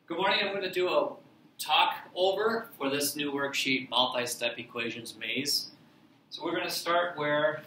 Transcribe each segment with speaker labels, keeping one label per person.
Speaker 1: Good morning. I'm going to do a talk over for this new worksheet, Multi-Step Equations Maze. So we're going to start where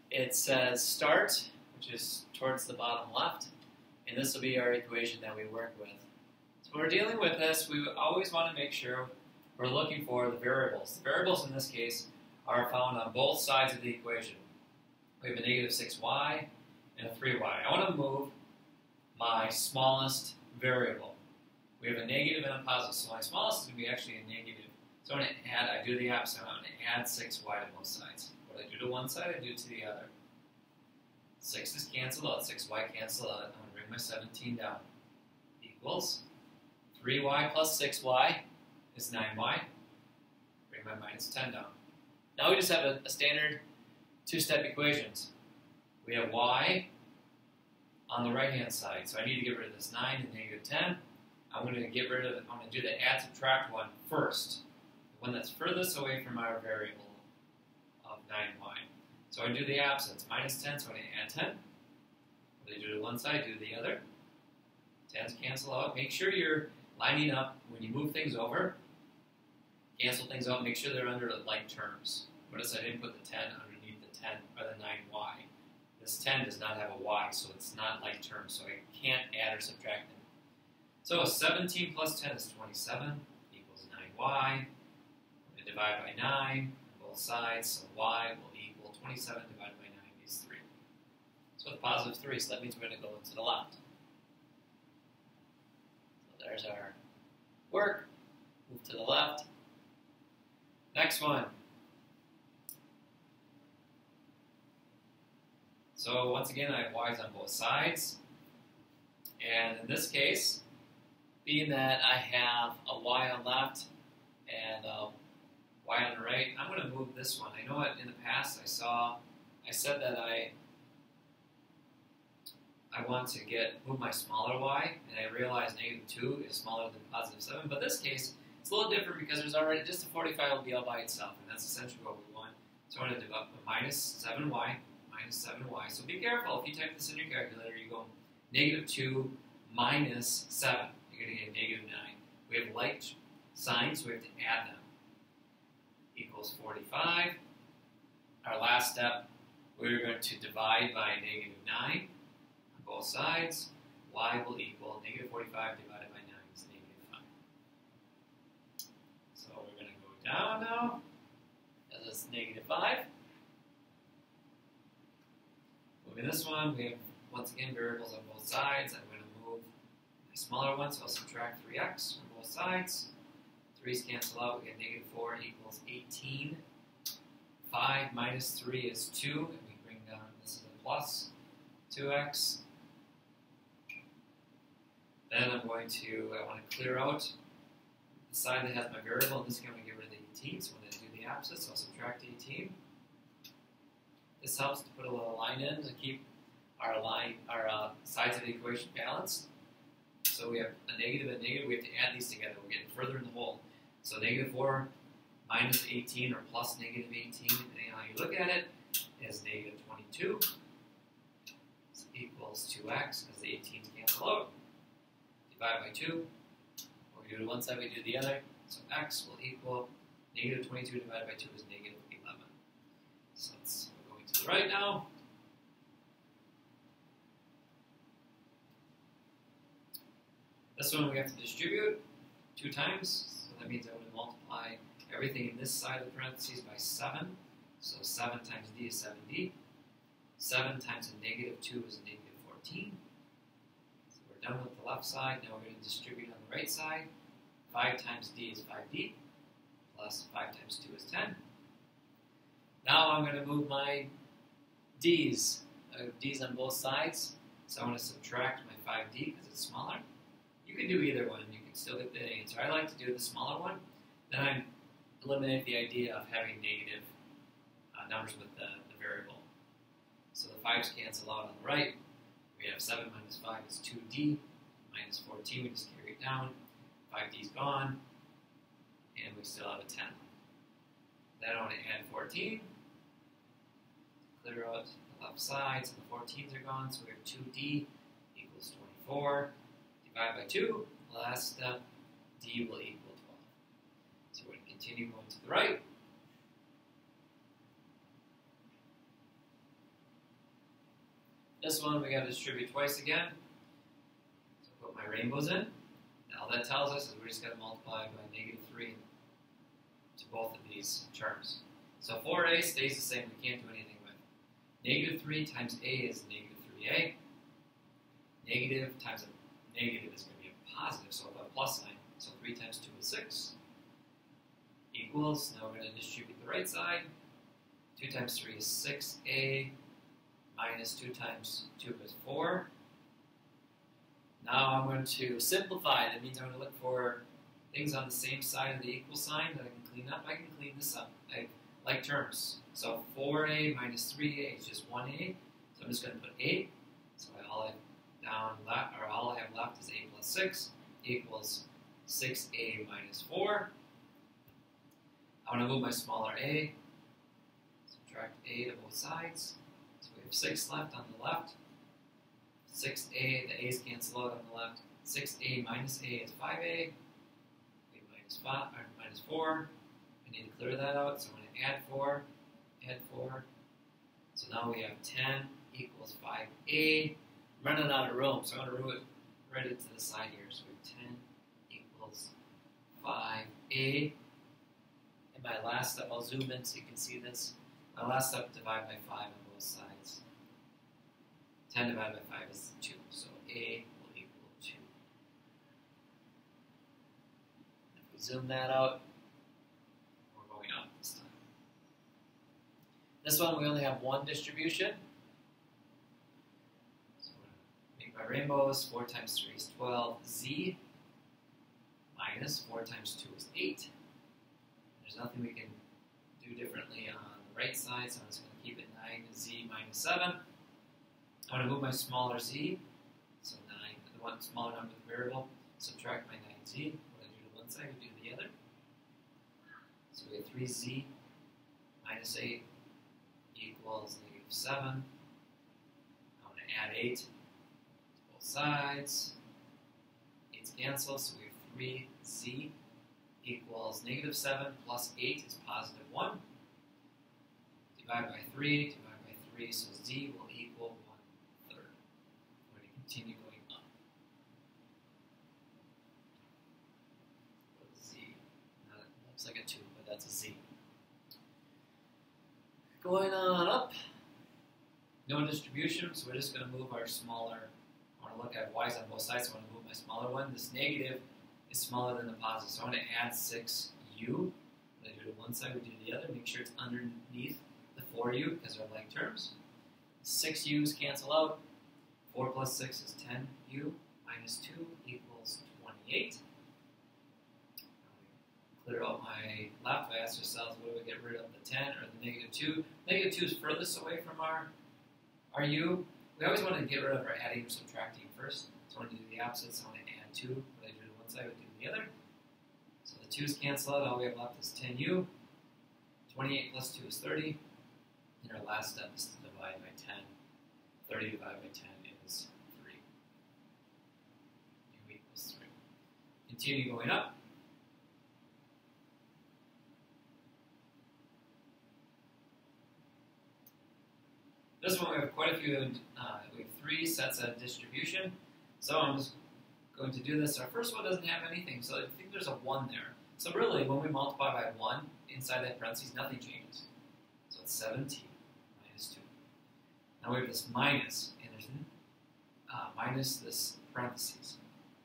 Speaker 1: it says start, which is towards the bottom left, and this will be our equation that we work with. So when we're dealing with this, we always want to make sure we're looking for the variables. The variables in this case are found on both sides of the equation. We have a negative 6y and a 3y. I want to move my smallest variable. We have a negative and a positive, so my smallest is going to be actually a negative. So I'm going to add, I do the opposite, I'm going to add 6y to both sides. What I do to one side, I do to the other. 6 is canceled out, 6y cancel out. I'm going to bring my 17 down. Equals 3y plus 6y is 9y. Bring my minus 10 down. Now we just have a standard two-step equations. We have y on the right-hand side, so I need to get rid of this 9 and negative 10. I'm going to get rid of it. I'm going to do the add subtract one first, the one that's furthest away from our variable of 9y. So I do the opposites. Minus 10, so I'm going to add 10. What I do to one side, do the other. 10s cancel out. Make sure you're lining up when you move things over. Cancel things out. Make sure they're under like terms. Notice I didn't put the 10 underneath the 10 or the 9y. This 10 does not have a y, so it's not like terms, so I can't add or subtract them. So 17 plus 10 is 27 equals 9y. I'm going to divide by 9 on both sides, so y will equal 27 divided by 9 is 3. So with positive 3, so that means we're going to go to the left. So there's our work. Move to the left. Next one. So once again, I have y's on both sides. And in this case, being that I have a y on the left and a y on the right, I'm going to move this one. I know what in the past I said that I want to move my smaller y, and I realized negative 2 is smaller than positive 7. But in this case, it's a little different because there's already just a 45 will be all by itself, and that's essentially what we want. So I'm going to divide minus 7y. Minus 7y. So be careful. If you type this in your calculator, you go negative 2 minus 7. You're going to get negative 9. We have like signs, so we have to add them. Equals 45. Our last step, we're going to divide by negative 9 on both sides. Y will equal negative 45 divided by 9 is negative 5. So we're going to go down now. As it's negative 5. Moving this one, we have, once again, variables on both sides. I'm going to move my smaller one, so I'll subtract 3x from both sides. 3's cancel out, we get negative 4 equals 18. 5 minus 3 is 2, and we bring down, this is a plus 2x. Then I want to clear out the side that has my variable, and this is going to get rid of the 18, so I'm going to do the opposite, so I'll subtract 18. This helps to put a little line in to keep our sides of the equation balanced. So we have a negative and negative. We have to add these together. We're getting further in the hole. So negative 4 minus 18 or plus negative 18, depending on how you look at it, is negative 22. So equals 2x because the 18s cancel out. Divide by 2. What we do to one side, we do the other. So x will equal negative 22 divided by 2 is negative 11. So it's to the right now. This one we have to distribute 2 times, so that means I would multiply everything in this side of the parentheses by 7. So 7 times d is 7d. 7 times a negative 2 is a negative 14. So we're done with the left side. Now we're going to distribute on the right side. 5 times d is 5d, plus 5 times 2 is 10. Now I'm going to move my d's. I have d's on both sides, so I'm going to subtract my 5d because it's smaller. You can do either one. You can still get the answer. I like to do the smaller one. Then I eliminate the idea of having negative numbers with the variable. So the 5's cancel out on the right. We have 7 minus 5 is 2d. Minus 14, we just carry it down. 5d's gone. And we still have a 10. Then I want to add 14. Clear out the left side, so the 14s are gone, so we have 2d equals 24. Divide by 2, last step, d will equal 12. So we're going to continue going to the right. This one we got to distribute twice again. So put my rainbows in. Now that tells us is we're just going to multiply by -3 to both of these terms. So 4a stays the same, we can't do anything with it. -3 times a is -3a. Negative times a negative is going to be a positive, so a plus sign. So 3 times 2 is 6. Equals, now we're going to distribute the right side. 2 times 3 is 6a. Minus 2 times 2 is 4. Now I'm going to simplify. That means I'm going to look for things on the same side of the equal sign that I can clean up. I can clean this up. I like terms. So 4a minus 3a is just 1a. So I'm just going to put a. So all I have left is a plus 6 equals 6a minus 4. I want to move my smaller a. Subtract a to both sides. So we have 6 left on the left. 6a, the a's cancel out on the left. 6a minus a is 5a. A minus 4. I need to clear that out, so I'm going to add 4. Add 4. So now we have 10 equals 5a. I'm running out of room, so I'm going to write it to the side here. So we have 10 equals 5a. And my last step, I'll zoom in so you can see this. My last step, divide by 5 on both sides. 10 divided by 5 is 2, so a will equal 2. If we zoom that out, we're going up this time. This one we only have one distribution. So we're going to make my rainbows. 4 times 3 is 12. Z minus 4 times 2 is 8. There's nothing we can do differently on the right side, so I'm just going to keep it 9 to z minus 7. I want to move my smaller z, so 9, the one smaller number of the variable, subtract my 9z. What I do to one side, we do to the other. So we have 3z minus 8 equals -7. I want to add 8 to both sides. 8's cancel, so we have 3z equals -7 plus 8 is positive 1. Divide by 3, so z will equal 1/3. We're going to continue going up. What is z? It looks like a 2, but that's a z. Going on up. No distribution, so we're just going to move our smaller. I want to look at y's on both sides, so I want to move my smaller one. This negative is smaller than the positive, so I want to add 6u. What I do to one side, we do to the other. Make sure it's underneath the 4u because they're like terms. 6u's cancel out. 4 plus 6 is 10u minus 2 equals 28. Clear out my left. I asked ourselves, what do we get rid of, the 10 or the -2? -2 is furthest away from our u. We always want to get rid of our adding or subtracting first. So I want to do the opposite. So I want to add 2. What I do to one side, I do to the other. So the 2's cancel out. All we have left is 10u. 28 plus 2 is 30. And our last step is to divide by 10. 30 divided by 10 is 3. U equals 3. Continue going up. This one we have quite a few, we have 3 sets of distribution. So I'm just going to do this. Our first one doesn't have anything, so I think there's a 1 there. So really, when we multiply by 1, inside that parentheses, nothing changes. So it's 7t minus 2. Now we have this minus, and there's minus this parentheses.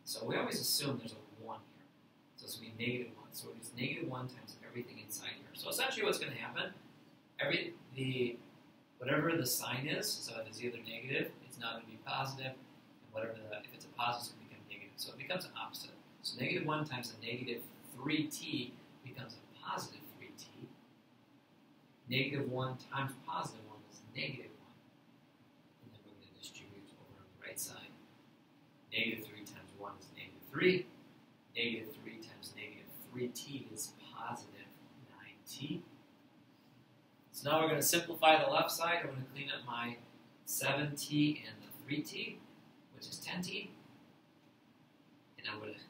Speaker 1: So we always assume there's a 1 here. So it's going to be -1. So it's -1 times everything inside here. So essentially what's going to happen, whatever the sign is, so if it's either negative, it's not going to be positive, and if it's a positive, it's going to become negative. So it becomes an opposite. So -1 times a -3t becomes a positive 3t. -1 times positive 1 is -1. And then we're going to distribute over on the right side. -3 times 1 is -3. -3 times -3t is positive 9t. So now we're going to simplify the left side. I'm going to clean up my 7t and the 3t, which is 10t. And now Now we're going to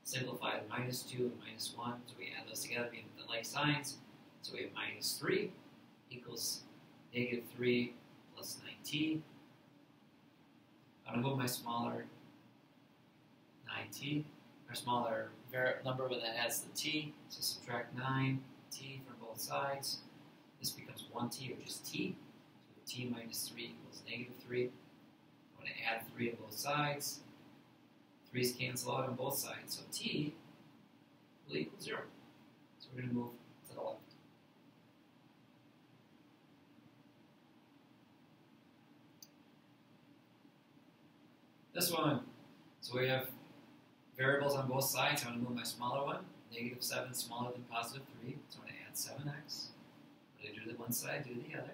Speaker 1: simplify the minus 2 and minus 1. So we add those together, being the like signs. So we have minus 3 equals negative 3 plus 9t. I'm going to move my smaller 9t, our smaller number that has the t. So subtract 9t from both sides. This becomes 1t, or just t. So t minus 3 equals negative 3. I'm going to add 3 on both sides. 3's cancel out on both sides, so t will equal 0. So we're going to move to the left. This one, so we have variables on both sides. I'm going to move my smaller one. Negative 7 is smaller than positive 3, so I'm going to add 7x. When I do the one side, do the other.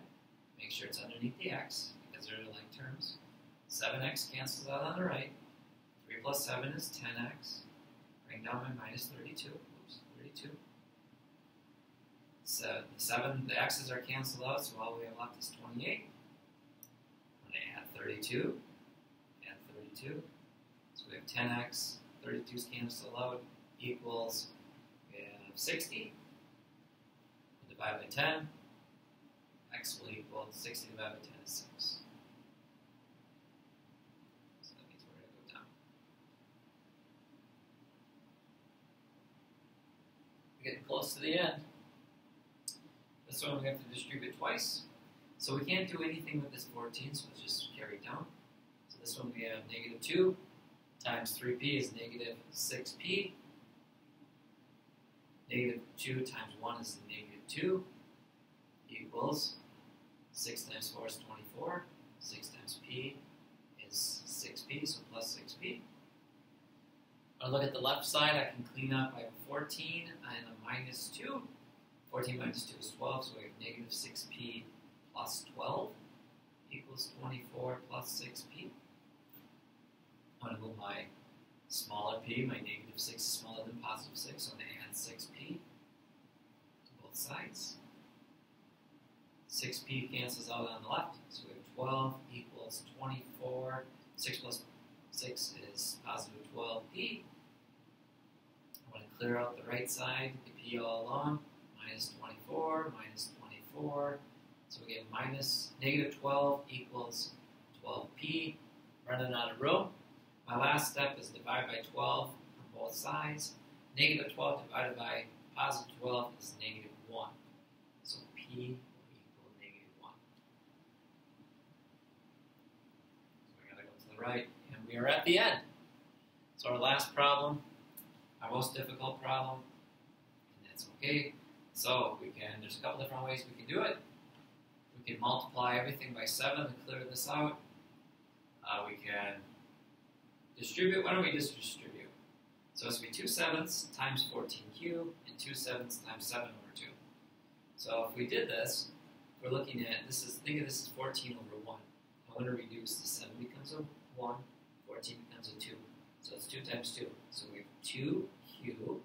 Speaker 1: Make sure it's underneath the x, because they're like terms. 7x cancels out on the right. 3 plus 7 is 10x. Bring down my minus 32. Oops, 32. So the x's are canceled out, so all we have left is 28. I'm going to add 32. Add 32. So we have 10x. 32 is canceled out. Equals, we have 60. We'll divide by 10. X will equal 60 divided by 10 is 6. Getting close to the end. This one we have to distribute twice. So we can't do anything with this 14, so let's just carry it down. So this one we have negative 2 times 3p is negative 6p. Negative 2 times 1 is negative 2 equals 6 times 4 is 24. 6 times p is 6p, so plus 6p. I'll look at the left side. I can clean up. I have a 14 and a minus 2. 14 minus 2 is 12, so we have negative 6p plus 12 equals 24 plus 6p. I'm going to move my smaller p. My negative 6 is smaller than positive 6, so I'm going to add 6p to both sides. 6p cancels out on the left, so we have 12 equals 24. 6 plus 6 is positive 12p. I'm going to clear out the right side, the p all along, minus 24, minus 24. So we get minus negative 12 equals 12p. Running out of room. My last step is divide by 12 on both sides. Negative 12 divided by positive 12 is negative 1. So p will equal negative 1. So we gotta go to the right, and we are at the end. So our last problem, our most difficult problem, and that's okay. So there's a couple different ways we can do it. We can multiply everything by 7 to clear this out. We can distribute. Why don't we just distribute? So it's going to be 2 sevenths times 14q and 2 sevenths times 7 over 2. So if we did this, we're looking at, think of this as 14 over 1. I'm going to reduce the 7 becomes a 1, 14 becomes a 2. So it's 2 times 2. So we have 2q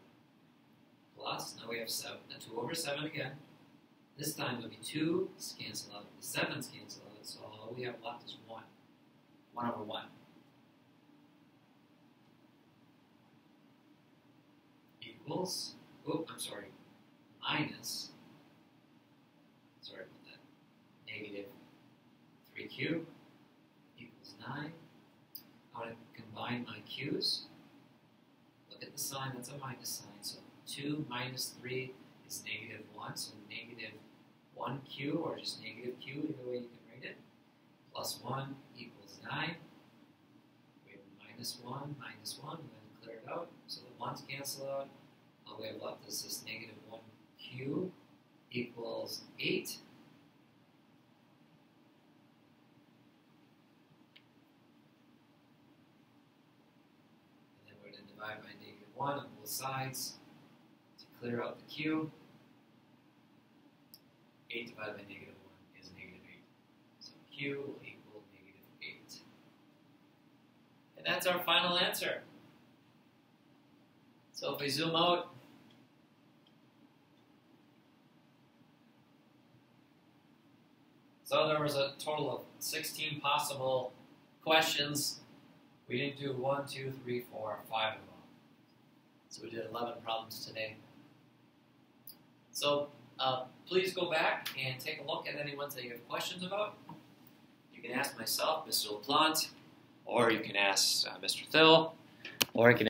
Speaker 1: plus, now we have 7, 2 over 7 again. This time it'll be 2 cancel out, the 7's cancel out, so all we have left is 1. 1 over 1. Equals, minus, sorry about that, negative 3q equals 9. I'm going to combine my q's. Look at the sign, that's a minus sign. So 2 minus 3 is negative 1, so negative 1q, or just negative q, either way you can write it, plus 1 equals 9. We have minus 1, minus 1, we're going to clear it out, so the 1's cancel out. All we have left is this negative 1q equals 8. And then we're going to divide by negative 1 on both sides to clear out the q. 8 divided by negative 1 is negative 8. So q will equal negative 8. And that's our final answer. So if we zoom out, so there was a total of 16 possible questions. We didn't do 1, 2, 3, 4, 5 of them. So we did 11 problems today. So please go back and take a look at any ones that you have questions about. You can ask myself, Mr. LaPlante, or you can ask Mr. Thill, or you can